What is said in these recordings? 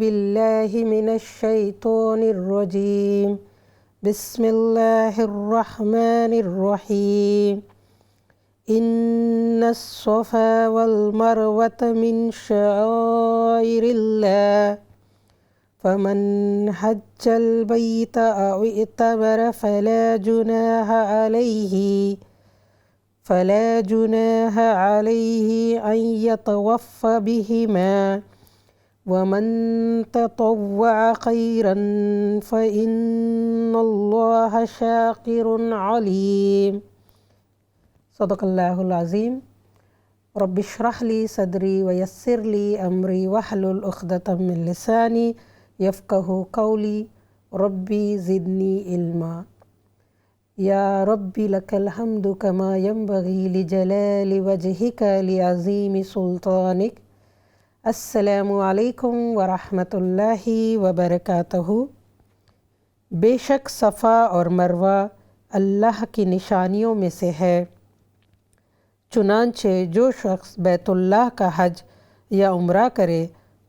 باللہ من الشیطان الرجیم بسم اللہ الرحمن الرحیم ان الصفا والمروة من شعائر اللہ فمن حج البیت او اعتمر فلا جناح علیہ ان یطوف بہما ومن تطوع خیرا فإن اللہ شاکر علیم۔ صدق اللہ العظیم۔ رب اشرح لی صدری ویسر لی امری واحلل عقدۃ من لسانی یفقہوا قولی ربی زدنی علما۔ یا ربی لک الحمد کما ینبغی لجلال وجہک لعظیم سلطانک۔ السلام علیکم ورحمۃ اللہ وبرکاتہ۔ بے شک صفا اور مروہ اللہ کی نشانیوں میں سے ہے، چنانچہ جو شخص بیت اللہ کا حج یا عمرہ کرے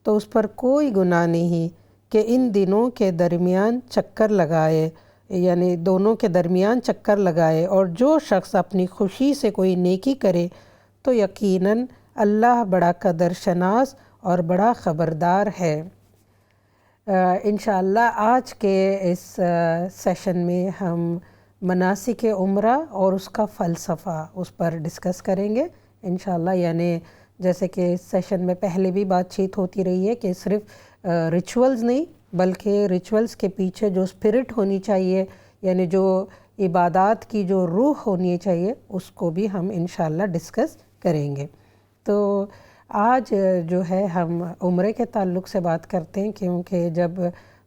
تو اس پر کوئی گناہ نہیں کہ ان دنوں کے درمیان چکر لگائے، یعنی دونوں کے درمیان چکر لگائے، اور جو شخص اپنی خوشی سے کوئی نیکی کرے تو یقیناً اللہ بڑا قدر شناس اور بڑا خبردار ہے۔ انشاءاللہ آج کے اس سیشن میں ہم مناسک عمرہ اور اس کا فلسفہ اس پر ڈسکس کریں گے انشاءاللہ۔ یعنی جیسے کہ اس سیشن میں پہلے بھی بات چیت ہوتی رہی ہے کہ صرف ریچولز نہیں بلکہ ریچولز کے پیچھے جو اسپرٹ ہونی چاہیے، یعنی جو عبادات کی جو روح ہونی چاہیے، اس کو بھی ہم انشاءاللہ ڈسکس کریں گے۔ تو آج جو ہے ہم عمرے کے تعلق سے بات کرتے ہیں، کیونکہ جب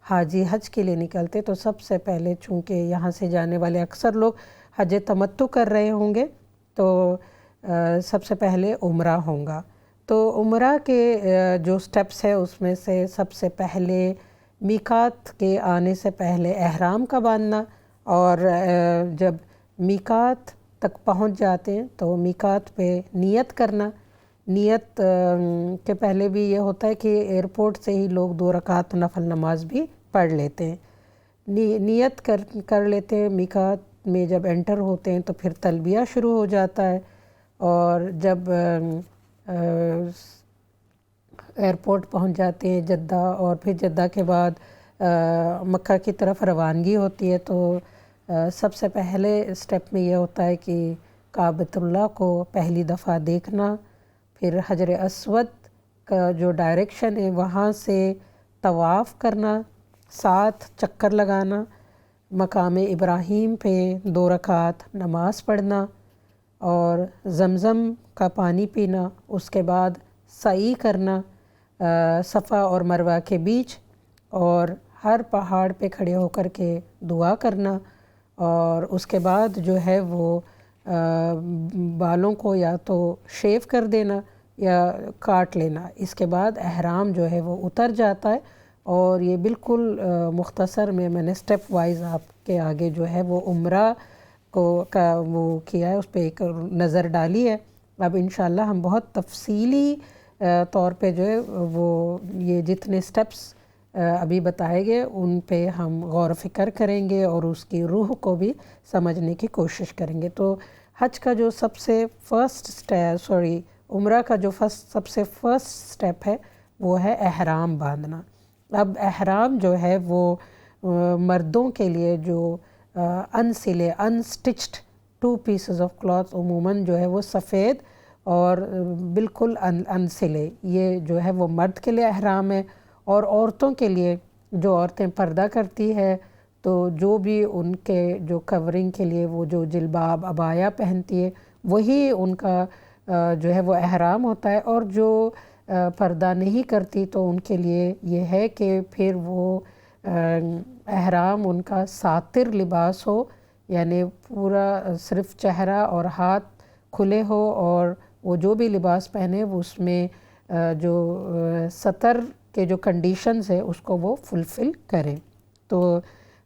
حاجی حج کے لیے نکلتے تو سب سے پہلے چونکہ یہاں سے جانے والے اکثر لوگ حج تمتع کر رہے ہوں گے تو سب سے پہلے عمرہ ہوگا۔ تو عمرہ کے جو سٹیپس ہے اس میں سے سب سے پہلے میقات کے آنے سے پہلے احرام کا باندھنا، اور جب میقات تک پہنچ جاتے ہیں تو میقات پہ نیت کرنا۔ نیت کے پہلے بھی یہ ہوتا ہے کہ ایئرپورٹ سے ہی لوگ 2 رکعت نفل نماز بھی پڑھ لیتے ہیں، نیت کر لیتے ہیں۔ میقات میں جب انٹر ہوتے ہیں تو پھر تلبیہ شروع ہو جاتا ہے، اور جب ایئرپورٹ پہنچ جاتے ہیں جدہ، اور پھر جدہ کے بعد مکہ کی طرف روانگی ہوتی ہے، تو سب سے پہلے سٹیپ میں یہ ہوتا ہے کہ کعبۃ اللہ کو پہلی دفعہ دیکھنا، پھر حجر اسود کا جو ڈائریکشن ہے وہاں سے طواف کرنا، 7 چکر لگانا، مقام ابراہیم پہ 2 رکعت نماز پڑھنا، اور زمزم کا پانی پینا، اس کے بعد سعی کرنا صفا اور مروہ کے بیچ، اور ہر پہاڑ پہ کھڑے ہو کر کے دعا کرنا، اور اس کے بعد جو ہے وہ بالوں کو یا تو شیو کر دینا یا کاٹ لینا۔ اس کے بعد احرام جو ہے وہ اتر جاتا ہے، اور یہ بالکل مختصر میں نے سٹیپ وائز آپ کے آگے جو ہے وہ عمرہ کا وہ کیا ہے، اس پہ ایک نظر ڈالی ہے۔ اب انشاءاللہ ہم بہت تفصیلی طور پہ جو ہے وہ یہ جتنے سٹیپس ابھی بتائے گئے ان پہ ہم غور و فکر کریں گے اور اس کی روح کو بھی سمجھنے کی کوشش کریں گے۔ تو حج کا جو سب سے عمرہ کا جو سب سے فرسٹ سٹیپ ہے وہ ہے احرام باندھنا۔ اب احرام جو ہے وہ مردوں کے لیے جو انسلے انسٹچڈ 2 پیسز آف کلاتھ عموماً جو ہے وہ سفید اور بالکل انسلے، یہ جو ہے وہ مرد کے لیے احرام ہے، اور عورتوں کے لیے جو عورتیں پردہ کرتی ہے تو جو بھی ان کے جو کورنگ کے لیے وہ جو جلباب عبایا پہنتی ہے وہی ان کا جو ہے وہ احرام ہوتا ہے، اور جو پردہ نہیں کرتی تو ان کے لیے یہ ہے کہ پھر وہ احرام ان کا ساتر لباس ہو، یعنی پورا صرف چہرہ اور ہاتھ کھلے ہو، اور وہ جو بھی لباس پہنے وہ اس میں جو ستر کے جو کنڈیشنز ہے اس کو وہ فلفل کریں۔ تو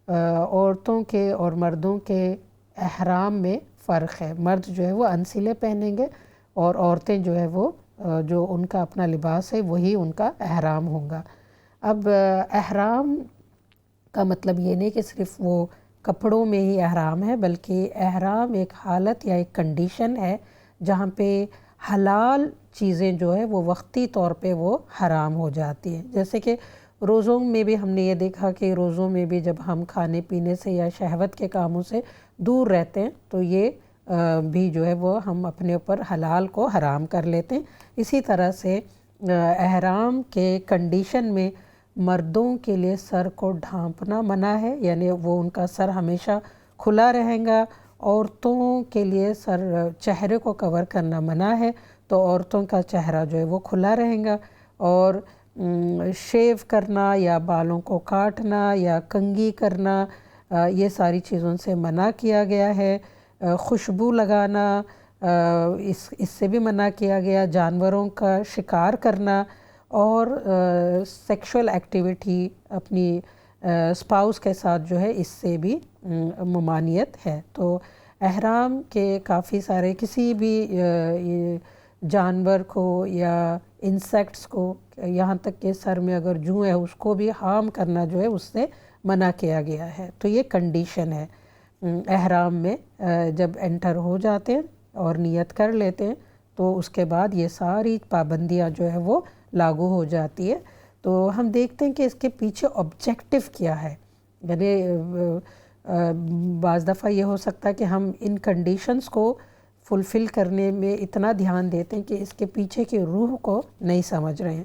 عورتوں کے اور مردوں کے احرام میں فرق ہے، مرد جو ہے وہ انسلے پہنیں گے اور عورتیں جو ہے وہ جو ان کا اپنا لباس ہے وہی ان کا احرام ہوگا۔ اب احرام کا مطلب یہ نہیں کہ صرف وہ کپڑوں میں ہی احرام ہے، بلکہ احرام ایک حالت یا ایک کنڈیشن ہے جہاں پہ حلال چیزیں جو ہے وہ وقتی طور پہ وہ حرام ہو جاتی ہیں. جیسے کہ روزوں میں بھی ہم نے یہ دیکھا کہ روزوں میں بھی جب ہم کھانے پینے سے یا شہوت کے کاموں سے دور رہتے ہیں تو یہ بھی جو ہے وہ ہم اپنے اوپر حلال کو حرام کر لیتے ہیں. اسی طرح سے احرام کے کنڈیشن میں مردوں کے لیے سر کو ڈھانپنا منع ہے، یعنی وہ ان کا سر ہمیشہ کھلا رہے گا. عورتوں کے لیے چہرے کو کور کرنا منع ہے، تو عورتوں کا چہرہ جو ہے وہ کھلا رہے گا. اور شیو کرنا یا بالوں کو کاٹنا یا کنگھی کرنا یہ ساری چیزوں سے منع کیا گیا ہے. خوشبو لگانا اس سے بھی منع کیا گیا. جانوروں کا شکار کرنا اور سیکشول ایکٹیویٹی اپنی اسپاؤس کے ساتھ جو ہے اس سے بھی ممانعت ہے. تو احرام کے کافی سارے کسی بھی جانور کو یا انسیکٹس کو، یہاں تک کہ سر میں اگر جوں ہے اس کو بھی ہارم کرنا جو ہے اس سے منع کیا گیا ہے. تو یہ کنڈیشن ہے احرام میں. جب انٹر ہو جاتے ہیں اور نیت کر لیتے ہیں تو اس کے بعد یہ ساری پابندیاں جو ہے وہ لاگو ہو جاتی ہے. تو ہم دیکھتے ہیں کہ اس کے پیچھے آبجیکٹو کیا ہے. یعنی بعض دفعہ یہ ہو سکتا ہے کہ ہم ان کنڈیشنز کو فلفل کرنے میں اتنا دھیان دیتے ہیں کہ اس کے پیچھے کی روح کو نہیں سمجھ رہے ہیں.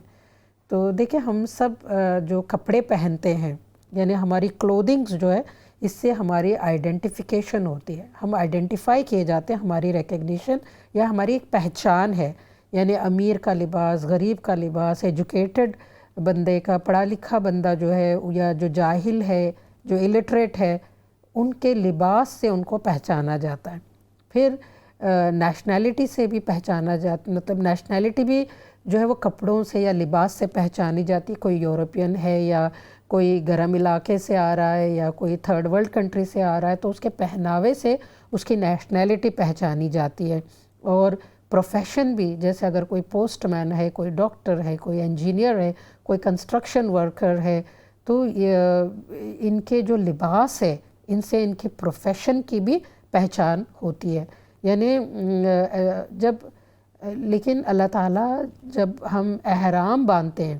تو دیکھیں ہم سب جو کپڑے پہنتے ہیں، یعنی ہماری کلودنگز جو ہے اس سے ہماری آئیڈینٹیفیکیشن ہوتی ہے. ہم آئیڈینٹیفائی کیے جاتے ہیں، ہماری ریکگنیشن یا ہماری ایک پہچان ہے. یعنی امیر کا لباس، غریب کا لباس، ایجوکیٹڈ بندے کا، پڑھا لکھا بندہ جو ہے یا جو جاہل ہے، جو الٹریٹ ہے، ان کے لباس سے ان کو پہچانا جاتا ہے. پھر نیشنلٹی سے بھی پہچانا جاتا، مطلب نیشنلٹی بھی جو ہے وہ کپڑوں سے یا لباس سے پہچانی جاتی. کوئی یورپین ہے یا کوئی گرم علاقے سے آ رہا ہے یا کوئی تھرڈ ورلڈ کنٹری سے آ رہا ہے تو اس کے پہناوے سے اس کی نیشنلٹی پہچانی جاتی ہے. اور پروفیشن بھی، جیسے اگر کوئی پوسٹ مین ہے، کوئی ڈاکٹر ہے، کوئی انجینئر ہے، کوئی کنسٹرکشن ورکر ہے، تو ان کے جو لباس ہے ان سے ان کی پروفیشن کی بھی پہچان ہوتی ہے. یعنی لیکن اللہ تعالیٰ جب ہم احرام باندھتے ہیں،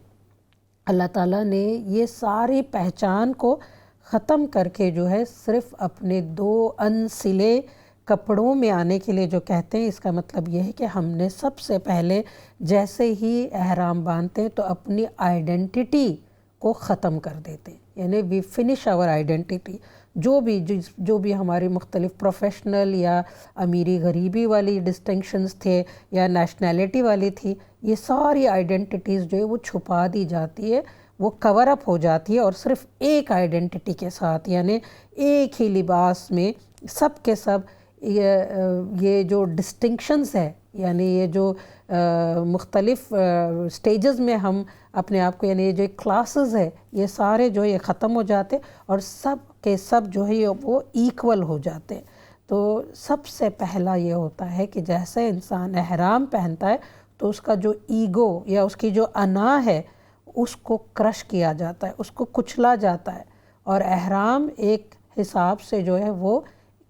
اللہ تعالیٰ نے یہ ساری پہچان کو ختم کر کے جو ہے صرف اپنے 2 انسلے کپڑوں میں آنے کے لیے جو کہتے ہیں، اس کا مطلب یہ ہے کہ ہم نے سب سے پہلے جیسے ہی احرام باندھتے ہیں تو اپنی آئیڈینٹی کو ختم کر دیتے ہیں. یعنی وی فنش آور آئیڈینٹی. جو بھی ہماری مختلف پروفیشنل یا امیری غریبی والی ڈسٹنکشنز تھے یا نیشنلٹی والی تھی، یہ ساری آئیڈینٹیز جو ہے وہ چھپا دی جاتی ہے، وہ کور اپ ہو جاتی ہے، اور صرف ایک آئیڈینٹی کے ساتھ، یعنی ایک ہی لباس میں سب کے سب یہ جو ڈسٹنکشنز ہے، یعنی یہ جو مختلف سٹیجز میں ہم اپنے آپ کو، یعنی یہ جو کلاسز ہے، یہ سارے جو یہ ختم ہو جاتے اور سب کے سب جو ہے وہ ایکول ہو جاتے. تو سب سے پہلا یہ ہوتا ہے کہ جیسے انسان احرام پہنتا ہے تو اس کا جو ایگو یا اس کی جو انا ہے اس کو کرش کیا جاتا ہے، اس کو کچلا جاتا ہے. اور احرام ایک حساب سے جو ہے وہ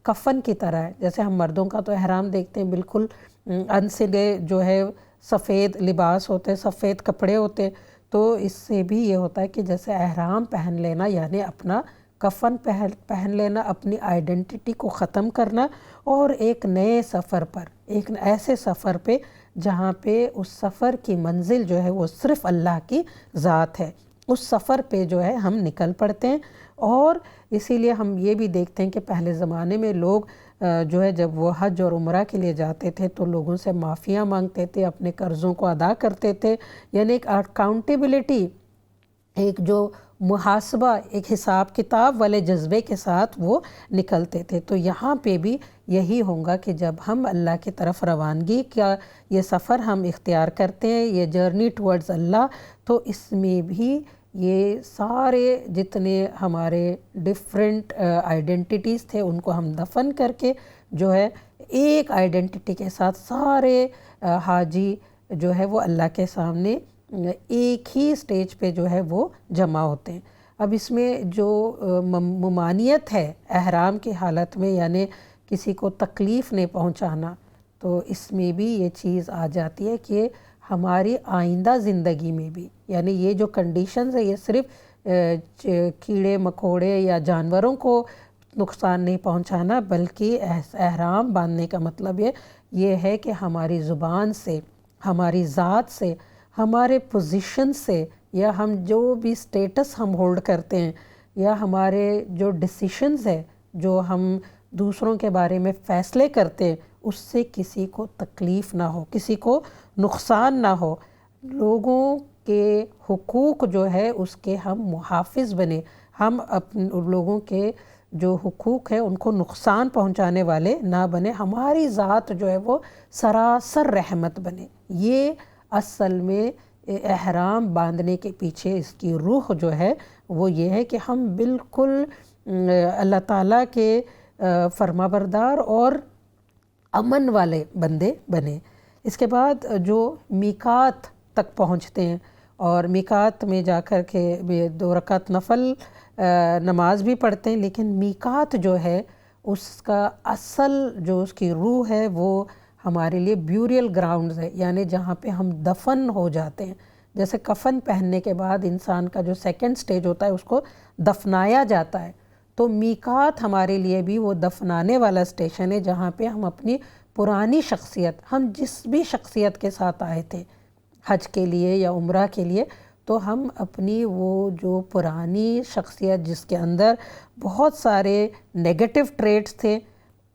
کفن کی طرح ہے. جیسے ہم مردوں کا تو احرام دیکھتے ہیں بالکل انسلے جو ہے سفید لباس ہوتے ہیں، سفید کپڑے ہوتے ہیں. تو اس سے بھی یہ ہوتا ہے کہ جیسے احرام پہن لینا یعنی اپنا کفن پہن لینا، اپنی آئیڈینٹی کو ختم کرنا، اور ایک نئے سفر پر، ایک ایسے سفر پہ جہاں پہ اس سفر کی منزل جو ہے وہ صرف اللہ کی ذات ہے، اس سفر پہ جو ہے ہم نکل پڑتے ہیں. اور اسی لیے ہم یہ بھی دیکھتے ہیں کہ پہلے زمانے میں لوگ جو ہے جب وہ حج اور عمرہ کے لیے جاتے تھے تو لوگوں سے معافیاں مانگتے تھے، اپنے قرضوں کو ادا کرتے تھے. یعنی ایک اکاؤنٹیبلٹی، ایک جو محاسبہ، ایک حساب کتاب والے جذبے کے ساتھ وہ نکلتے تھے. تو یہاں پہ بھی یہی ہوگا کہ جب ہم اللہ کی طرف روانگی کا یہ سفر ہم اختیار کرتے ہیں، یہ جرنی ٹورڈز اللہ، تو اس میں بھی یہ سارے جتنے ہمارے ڈیفرنٹ آئیڈینٹیز تھے ان کو ہم دفن کر کے جو ہے ایک آئیڈینٹی کے ساتھ سارے حاجی جو ہے وہ اللہ کے سامنے ایک ہی سٹیج پہ جو ہے وہ جمع ہوتے ہیں۔ اب اس میں جو ممانعت ہے احرام کی حالت میں، یعنی کسی کو تکلیف نہیں پہنچانا، تو اس میں بھی یہ چیز آ جاتی ہے کہ ہماری آئندہ زندگی میں بھی، یعنی یہ جو کنڈیشنز ہے یہ صرف کیڑے مکوڑے یا جانوروں کو نقصان نہیں پہنچانا، بلکہ احرام باندھنے کا مطلب یہ ہے کہ ہماری زبان سے، ہماری ذات سے، ہمارے پوزیشن سے، یا ہم جو بھی سٹیٹس ہم ہولڈ کرتے ہیں، یا ہمارے جو ڈیسیشنز ہے جو ہم دوسروں کے بارے میں فیصلے کرتے ہیں، اس سے کسی کو تکلیف نہ ہو، کسی کو نقصان نہ ہو، لوگوں کے حقوق جو ہے اس کے ہم محافظ بنے، ہم لوگوں کے جو حقوق ہیں ان کو نقصان پہنچانے والے نہ بنے، ہماری ذات جو ہے وہ سراسر رحمت بنے۔ یہ اصل میں احرام باندھنے کے پیچھے اس کی روح جو ہے وہ یہ ہے کہ ہم بالکل اللہ تعالیٰ کے فرمانبردار اور امن والے بندے بنے۔ اس کے بعد جو میقات تک پہنچتے ہیں، اور میقات میں جا کر کے 2 رکعت نفل نماز بھی پڑھتے ہیں، لیکن میقات جو ہے اس کا اصل جو اس کی روح ہے وہ ہمارے لیے بیوریل گراؤنڈز ہے، یعنی جہاں پہ ہم دفن ہو جاتے ہیں۔ جیسے کفن پہننے کے بعد انسان کا جو سیکنڈ سٹیج ہوتا ہے اس کو دفنایا جاتا ہے، تو میقات ہمارے لیے بھی وہ دفنانے والا سٹیشن ہے، جہاں پہ ہم اپنی پرانی شخصیت، ہم جس بھی شخصیت کے ساتھ آئے تھے حج کے لیے یا عمرہ کے لیے، تو ہم اپنی وہ جو پرانی شخصیت جس کے اندر بہت سارے نیگیٹو ٹریٹس تھے،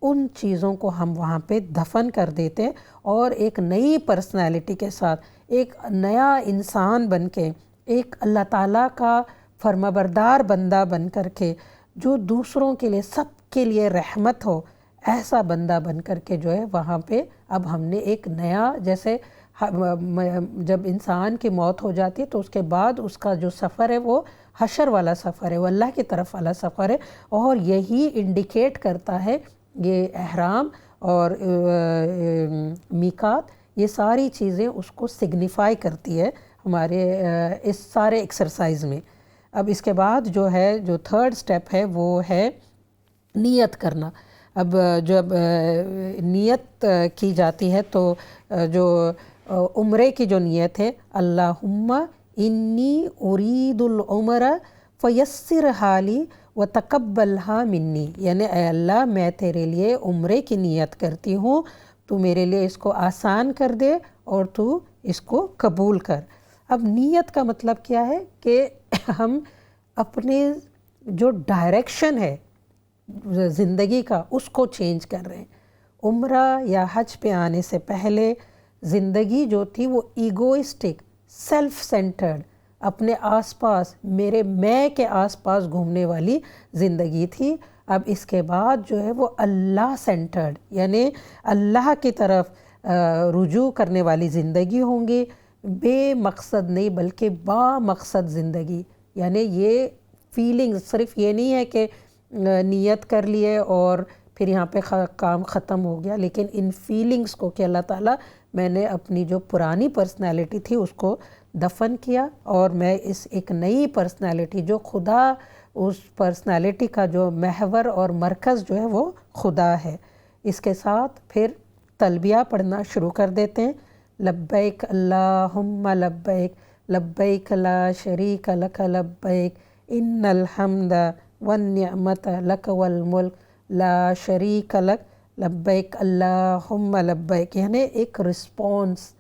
ان چیزوں کو ہم وہاں پہ دفن کر دیتے اور ایک نئی پرسنالٹی کے ساتھ، ایک نیا انسان بن کے، ایک اللہ تعالیٰ کا فرمانبردار بندہ بن کر کے، جو دوسروں کے لیے، سب کے لیے رحمت ہو، ایسا بندہ بن کر کے جو ہے وہاں پہ اب ہم نے ایک نیا، جیسے جب انسان کی موت ہو جاتی ہے تو اس کے بعد اس کا جو سفر ہے وہ حشر والا سفر ہے، وہ اللہ کی طرف والا سفر ہے، اور یہی انڈیکیٹ کرتا ہے یہ احرام اور میقات، یہ ساری چیزیں اس کو سگنیفائی کرتی ہے ہمارے اس سارے ایکسرسائز میں۔ اب اس کے بعد جو ہے جو 3rd سٹیپ ہے وہ ہے نیت کرنا۔ اب جب نیت کی جاتی ہے تو جو عمرے کی جو نیت ہے، اللہم انی ارید العمر فیسر حالی وتقبلھا منی، یعنی اے اللہ میں تیرے لیے عمرے کی نیت کرتی ہوں، تو میرے لیے اس کو آسان کر دے اور تو اس کو قبول کر۔ اب نیت کا مطلب کیا ہے کہ ہم اپنے جو ڈائریکشن ہے زندگی کا اس کو چینج کر رہے ہیں۔ عمرہ یا حج پہ آنے سے پہلے زندگی جو تھی وہ ایگوئسٹک، سیلف سینٹرڈ، اپنے آس پاس، میرے میں کے آس پاس گھومنے والی زندگی تھی۔ اب اس کے بعد جو ہے وہ اللہ سینٹرڈ، یعنی اللہ کی طرف رجوع کرنے والی زندگی ہوں گی، بے مقصد نہیں بلکہ با مقصد زندگی، یعنی یہ فیلنگ صرف یہ نہیں ہے کہ نیت کر لیے اور پھر یہاں پہ کام ختم ہو گیا، لیکن ان فیلنگز کو کہ اللہ تعالیٰ میں نے اپنی جو پرانی پرسنالٹی تھی اس کو دفن کیا، اور میں اس ایک نئی پرسنالٹی جو خدا، اس پرسنالٹی کا جو محور اور مرکز جو ہے وہ خدا ہے، اس کے ساتھ پھر تلبیہ پڑھنا شروع کر دیتے ہیں۔ لبیک اللہم لبیک، لبیک لا شریک لک لبیک، ان الحمد والنعمت لک والملک لا شریک لک لبیک اللہم لبیک، یعنی ایک رسپونس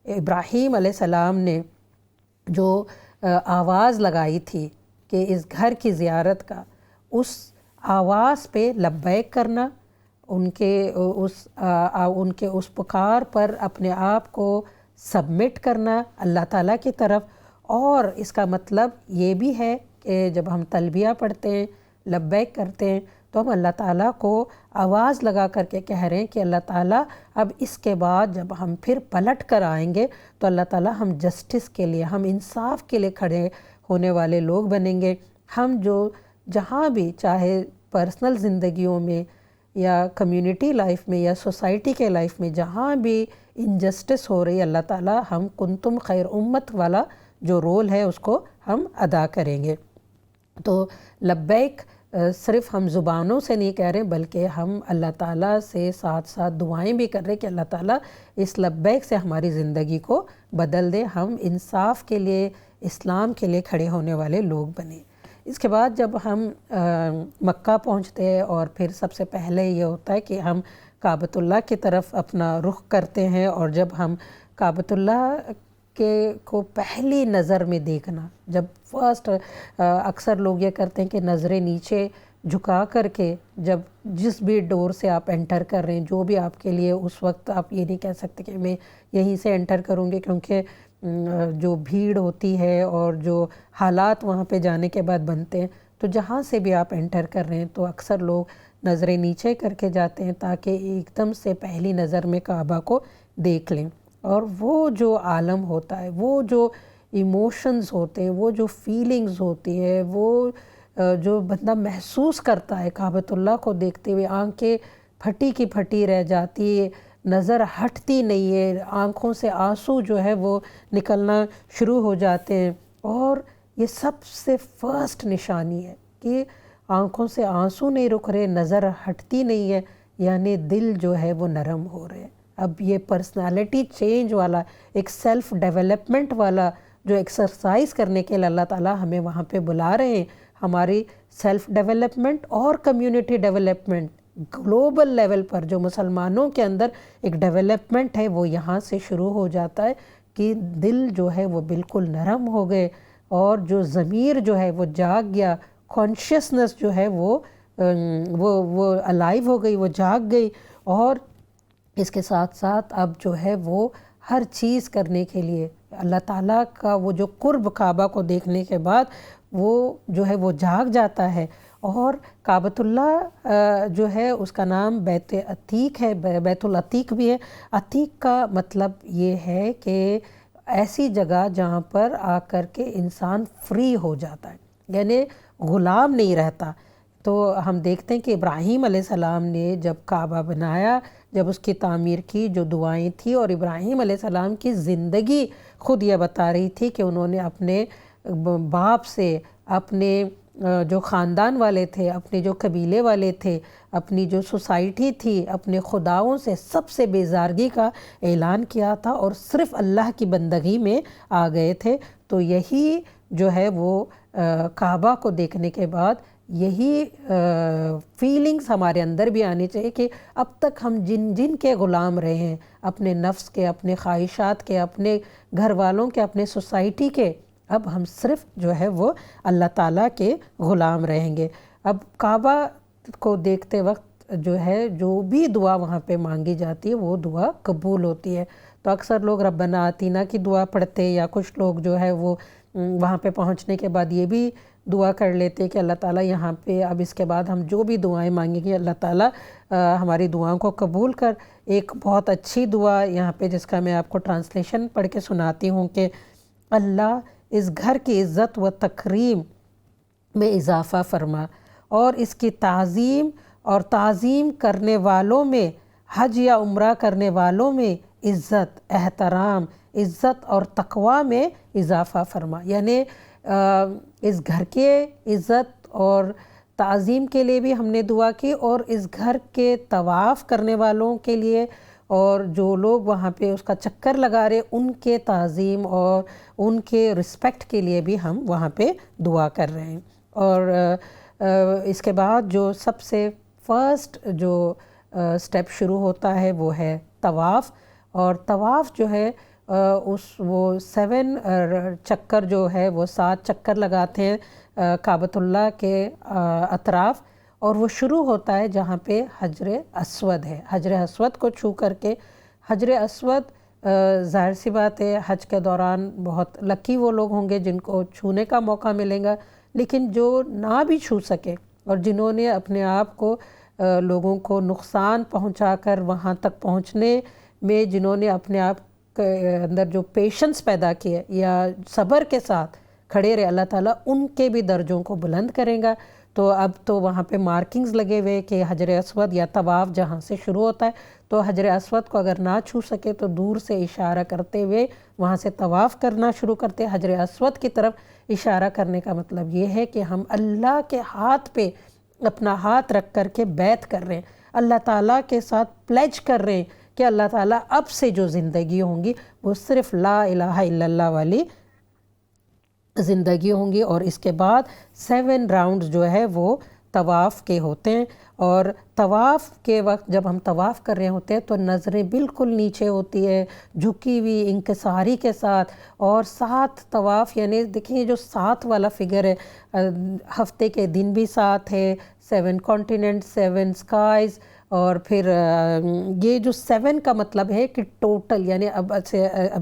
ابراہیم علیہ السلام نے جو آواز لگائی تھی کہ اس گھر کی زیارت کا، اس آواز پہ لبیک کرنا، ان کے اس پکار پر اپنے آپ کو سبمٹ کرنا اللہ تعالیٰ کی طرف۔ اور اس کا مطلب یہ بھی ہے کہ جب ہم تلبیہ پڑھتے ہیں، لبیک کرتے ہیں، تو ہم اللہ تعالیٰ کو آواز لگا کر کے کہہ رہے ہیں کہ اللہ تعالیٰ اب اس کے بعد جب ہم پھر پلٹ کر آئیں گے تو اللہ تعالیٰ ہم جسٹس کے لیے، ہم انصاف کے لیے کھڑے ہونے والے لوگ بنیں گے۔ ہم جو جہاں بھی، چاہے پرسنل زندگیوں میں یا کمیونٹی لائف میں یا سوسائٹی کے لائف میں، جہاں بھی انجسٹس ہو رہی ہے، اللہ تعالیٰ ہم کنتم خیر امت والا جو رول ہے اس کو ہم ادا کریں گے۔ تو لبیک صرف ہم زبانوں سے نہیں کہہ رہے بلکہ ہم اللہ تعالیٰ سے ساتھ ساتھ دعائیں بھی کر رہے کہ اللہ تعالیٰ اس لبیک سے ہماری زندگی کو بدل دے، ہم انصاف کے لیے، اسلام کے لیے کھڑے ہونے والے لوگ بنیں۔ اس کے بعد جب ہم مکہ پہنچتے ہیں اور پھر سب سے پہلے یہ ہوتا ہے کہ ہم کعبۃ اللہ کی طرف اپنا رخ کرتے ہیں، اور جب ہم کعبۃ اللہ کو پہلی نظر میں دیکھنا، جب فرسٹ اکثر لوگ یہ کرتے ہیں کہ نظریں نیچے جھکا کر کے، جب جس بھی ڈور سے آپ انٹر کر رہے ہیں، جو بھی آپ کے لیے اس وقت آپ یہ نہیں کہہ سکتے کہ میں یہیں سے انٹر کروں گی، کیونکہ جو بھیڑ ہوتی ہے اور جو حالات وہاں پہ جانے کے بعد بنتے ہیں، تو جہاں سے بھی آپ انٹر کر رہے ہیں تو اکثر لوگ نظریں نیچے کر کے جاتے ہیں تاکہ ایک دم سے پہلی نظر میں کعبہ کو دیکھ لیں، اور وہ جو عالم ہوتا ہے، وہ جو ایموشنز ہوتے ہیں، وہ جو فیلنگز ہوتی ہے، وہ جو بندہ محسوس کرتا ہے کعبۃ اللہ کو دیکھتے ہوئے، آنکھیں پھٹی کی پھٹی رہ جاتی ہے، نظر ہٹتی نہیں ہے، آنکھوں سے آنسو جو ہے وہ نکلنا شروع ہو جاتے ہیں، اور یہ سب سے فرسٹ نشانی ہے کہ آنکھوں سے آنسو نہیں رک رہے، نظر ہٹتی نہیں ہے، یعنی دل جو ہے وہ نرم ہو رہے ہیں۔ اب یہ پرسنالٹی چینج والا، ایک سیلف ڈیولپمنٹ والا جو ایکسرسائز کرنے کے لیے اللہ تعالیٰ ہمیں وہاں پہ بلا رہے ہیں، ہماری سیلف ڈیولپمنٹ اور کمیونٹی ڈیولپمنٹ گلوبل لیول پر جو مسلمانوں کے اندر ایک ڈیولپمنٹ ہے، وہ یہاں سے شروع ہو جاتا ہے کہ دل جو ہے وہ بالکل نرم ہو گئے، اور جو ضمیر جو ہے وہ جاگ گیا، کانشیسنس جو ہے وہ الائیو ہو گئی، وہ جاگ گئی، اور اس کے ساتھ ساتھ اب جو ہے وہ ہر چیز کرنے کے لیے اللہ تعالیٰ کا وہ جو قرب کعبہ کو دیکھنے کے بعد وہ جو ہے وہ جاگ جاتا ہے۔ اور کعبۃ اللہ جو ہے اس کا نام بیت عتیق ہے، بیت العتیق بھی ہے۔ عتیق کا مطلب یہ ہے کہ ایسی جگہ جہاں پر آ کر کے انسان فری ہو جاتا ہے، یعنی غلام نہیں رہتا۔ تو ہم دیکھتے ہیں کہ ابراہیم علیہ السلام نے جب کعبہ بنایا، جب اس کی تعمیر کی، جو دعائیں تھیں، اور ابراہیم علیہ السلام کی زندگی خود یہ بتا رہی تھی کہ انہوں نے اپنے باپ سے، اپنے جو خاندان والے تھے، اپنے جو قبیلے والے تھے، اپنی جو سوسائٹی تھی، اپنے خداؤں سے سب سے بیزارگی کا اعلان کیا تھا اور صرف اللہ کی بندگی میں آ گئے تھے۔ تو یہی جو ہے وہ کعبہ کو دیکھنے کے بعد یہی فیلنگز ہمارے اندر بھی آنی چاہیے کہ اب تک ہم جن کے غلام رہے ہیں، اپنے نفس کے، اپنے خواہشات کے، اپنے گھر والوں کے، اپنے سوسائٹی کے، اب ہم صرف جو ہے وہ اللہ تعالیٰ کے غلام رہیں گے۔ اب کعبہ کو دیکھتے وقت جو ہے جو بھی دعا وہاں پہ مانگی جاتی ہے وہ دعا قبول ہوتی ہے۔ تو اکثر لوگ ربنا آتینا کی دعا پڑھتے، یا کچھ لوگ جو ہے وہ وہاں پہ پہنچنے کے بعد یہ بھی دعا کر لیتے کہ اللہ تعالیٰ یہاں پہ اب اس کے بعد ہم جو بھی دعائیں مانگیں گے اللہ تعالیٰ ہماری دعاؤں کو قبول کر۔ ایک بہت اچھی دعا یہاں پہ جس کا میں آپ کو ٹرانسلیشن پڑھ کے سناتی ہوں کہ اللہ اس گھر کی عزت و تکریم میں اضافہ فرما، اور اس کی تعظیم اور تعظیم کرنے والوں میں، حج یا عمرہ کرنے والوں میں عزت، احترام، عزت اور تقوی میں اضافہ فرما۔ یعنی اس گھر کے عزت اور تعظیم کے لیے بھی ہم نے دعا کی، اور اس گھر کے طواف کرنے والوں کے لیے اور جو لوگ وہاں پہ اس کا چکر لگا رہے ان کے تعظیم اور ان کے رسپیکٹ کے لیے بھی ہم وہاں پہ دعا کر رہے ہیں۔ اور اس کے بعد جو سب سے فرسٹ جو سٹیپ شروع ہوتا ہے وہ ہے طواف، اور طواف جو ہے وہ 7 چکر جو ہے وہ 7 چکر لگاتے ہیں کعبۃ اللہ کے اطراف، اور وہ شروع ہوتا ہے جہاں پہ حجر اسود ہے۔ حجر اسود کو چھو کر کے، حجر اسود ظاہر سی بات ہے حج کے دوران بہت لکی وہ لوگ ہوں گے جن کو چھونے کا موقع ملے گا، لیکن جو نہ بھی چھو سکے اور جنہوں نے اپنے آپ کو لوگوں کو نقصان پہنچا کر وہاں تک پہنچنے میں جنہوں نے اپنے آپ کے اندر جو پیشنس پیدا کیے یا صبر کے ساتھ کھڑے رہے، اللہ تعالیٰ ان کے بھی درجوں کو بلند کرے گا۔ تو اب تو وہاں پہ مارکنگز لگے ہوئے کہ حجر اسود یا طواف جہاں سے شروع ہوتا ہے تو حجر اسود کو اگر نہ چھو سکے تو دور سے اشارہ کرتے ہوئے وہاں سے طواف کرنا شروع کرتے. حجر اسود کی طرف اشارہ کرنے کا مطلب یہ ہے کہ ہم اللہ کے ہاتھ پہ اپنا ہاتھ رکھ کر کے بیعت کر رہے ہیں, اللہ تعالیٰ کے ساتھ پلیج کر رہے ہیں کہ اللہ تعالیٰ اب سے جو زندگی ہوں گی وہ صرف لا الہ الا اللہ والی زندگی ہوں گی. اور اس کے بعد 7 راؤنڈز جو ہے وہ طواف کے ہوتے ہیں, اور طواف کے وقت جب ہم طواف کر رہے ہوتے ہیں تو نظریں بالکل نیچے ہوتی ہے جھکی ہوئی انکساری کے ساتھ, اور 7 طواف یعنی دیکھیں جو 7 والا فگر ہے, ہفتے کے دن بھی 7 ہے, 7 کانٹیننٹ 7 اسکائز, اور پھر یہ جو 7 کا مطلب ہے کہ ٹوٹل یعنی اب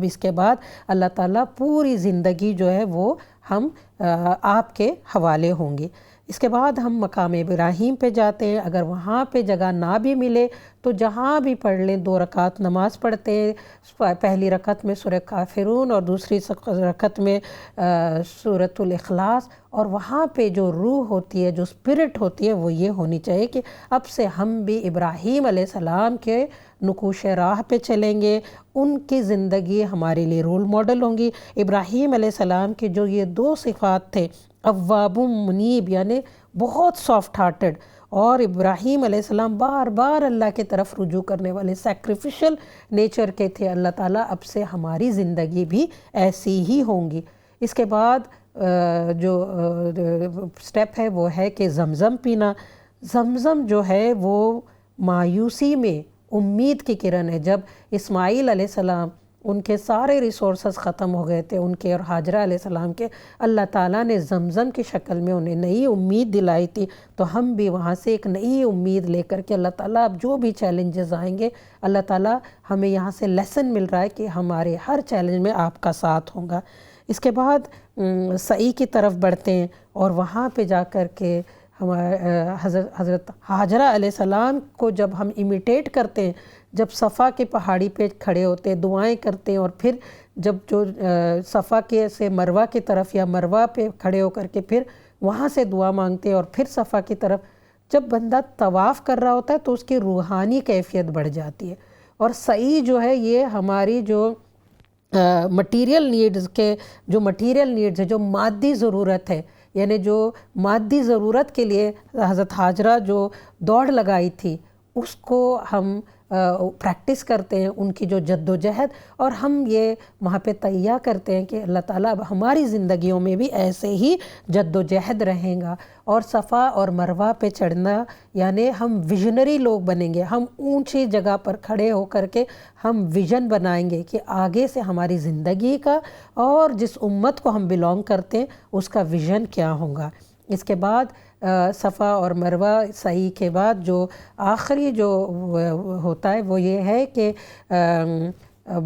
اس کے بعد اللہ تعالیٰ پوری زندگی جو ہے وہ ہم آپ کے حوالے ہوں گی. اس کے بعد ہم مقام ابراہیم پہ جاتے ہیں. اگر وہاں پہ جگہ نہ بھی ملے تو جہاں بھی پڑھ لیں, 2 رکعت نماز پڑھتے ہیں, پہلی رکعت میں سورہ کافرون اور دوسری رکعت میں سورۃ الاخلاص, اور وہاں پہ جو روح ہوتی ہے جو اسپرٹ ہوتی ہے وہ یہ ہونی چاہیے کہ اب سے ہم بھی ابراہیم علیہ السلام کے نقوش راہ پہ چلیں گے, ان کی زندگی ہمارے لیے رول ماڈل ہوں گی. ابراہیم علیہ السلام کے جو یہ 2 صفات تھے, اواب منیب یعنی بہت سافٹ ہارٹڈ, اور ابراہیم علیہ السلام بار بار اللہ کی طرف رجوع کرنے والے سیکریفیشل نیچر کے تھے. اللہ تعالیٰ اب سے ہماری زندگی بھی ایسی ہی ہوں گی. اس کے بعد جو سٹیپ ہے وہ ہے کہ زمزم پینا. زمزم جو ہے وہ مایوسی میں امید کی کرن ہے. جب اسماعیل علیہ السلام ان کے سارے ریسورسز ختم ہو گئے تھے ان کے اور ہاجرہ علیہ السلام کے, اللہ تعالیٰ نے زمزم کی شکل میں انہیں نئی امید دلائی تھی. تو ہم بھی وہاں سے ایک نئی امید لے کر کے اللہ تعالیٰ اب جو بھی چیلنجز آئیں گے, اللہ تعالیٰ ہمیں یہاں سے لیسن مل رہا ہے کہ ہمارے ہر چیلنج میں آپ کا ساتھ ہوگا. اس کے بعد سعی کی طرف بڑھتے ہیں, اور وہاں پہ جا کر کے حضرت ہاجرہ علیہ السلام کو جب ہم امیٹیٹ کرتے ہیں, جب صفا کی پہاڑی پہ کھڑے ہوتے ہیں دعائیں کرتے ہیں, اور پھر جب جو صفا کے سے مروہ کی طرف یا مروہ پہ کھڑے ہو کر کے پھر وہاں سے دعا مانگتے ہیں, اور پھر صفا کی طرف جب بندہ طواف کر رہا ہوتا ہے تو اس کی روحانی کیفیت بڑھ جاتی ہے. اور سعی جو ہے یہ ہماری جو مٹیریل نیڈز کے جو مٹیریل نیڈز ہے, جو مادی ضرورت ہے, یعنی جو مادی ضرورت کے لیے حضرت ہاجرہ جو دوڑ لگائی تھی اس کو ہم پریکٹس کرتے ہیں, ان کی جو جد و جہد, اور ہم یہ وہاں پہ تیّہ کرتے ہیں کہ اللہ تعالیٰ اب ہماری زندگیوں میں بھی ایسے ہی جد و جہد رہیں گا. اور صفا اور مروہ پہ چڑھنا یعنی ہم ویژنری لوگ بنیں گے. ہم اونچی جگہ پر کھڑے ہو کر کے ہم ویژن بنائیں گے کہ آگے سے ہماری زندگی کا اور جس امت کو ہم بلونگ کرتے ہیں اس کا ویژن کیا ہوگا. اس کے بعد صفا اور مروہ سعی کے بعد جو آخری جو ہوتا ہے وہ یہ ہے کہ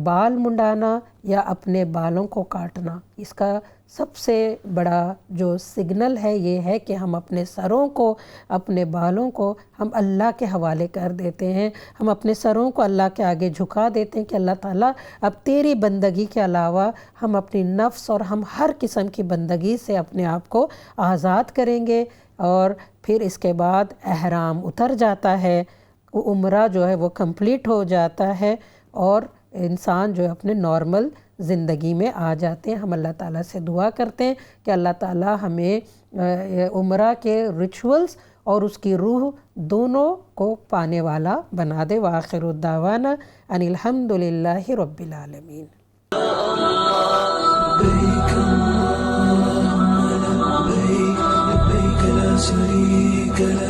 بال منڈانا یا اپنے بالوں کو کاٹنا. اس کا سب سے بڑا جو سگنل ہے یہ ہے کہ ہم اپنے سروں کو اپنے بالوں کو ہم اللہ کے حوالے کر دیتے ہیں, ہم اپنے سروں کو اللہ کے آگے جھکا دیتے ہیں کہ اللہ تعالیٰ اب تیری بندگی کے علاوہ ہم اپنی نفس اور ہم ہر قسم کی بندگی سے اپنے آپ کو آزاد کریں گے. اور پھر اس کے بعد احرام اتر جاتا ہے, عمرہ جو ہے وہ کمپلیٹ ہو جاتا ہے, اور انسان جو ہے اپنے نارمل زندگی میں آ جاتے ہیں. ہم اللہ تعالیٰ سے دعا کرتے ہیں کہ اللہ تعالیٰ ہمیں عمرہ کے ریچولز اور اس کی روح دونوں کو پانے والا بنا دے. وآخر الدعوانا ان الحمد للہ رب العالمین. شريك له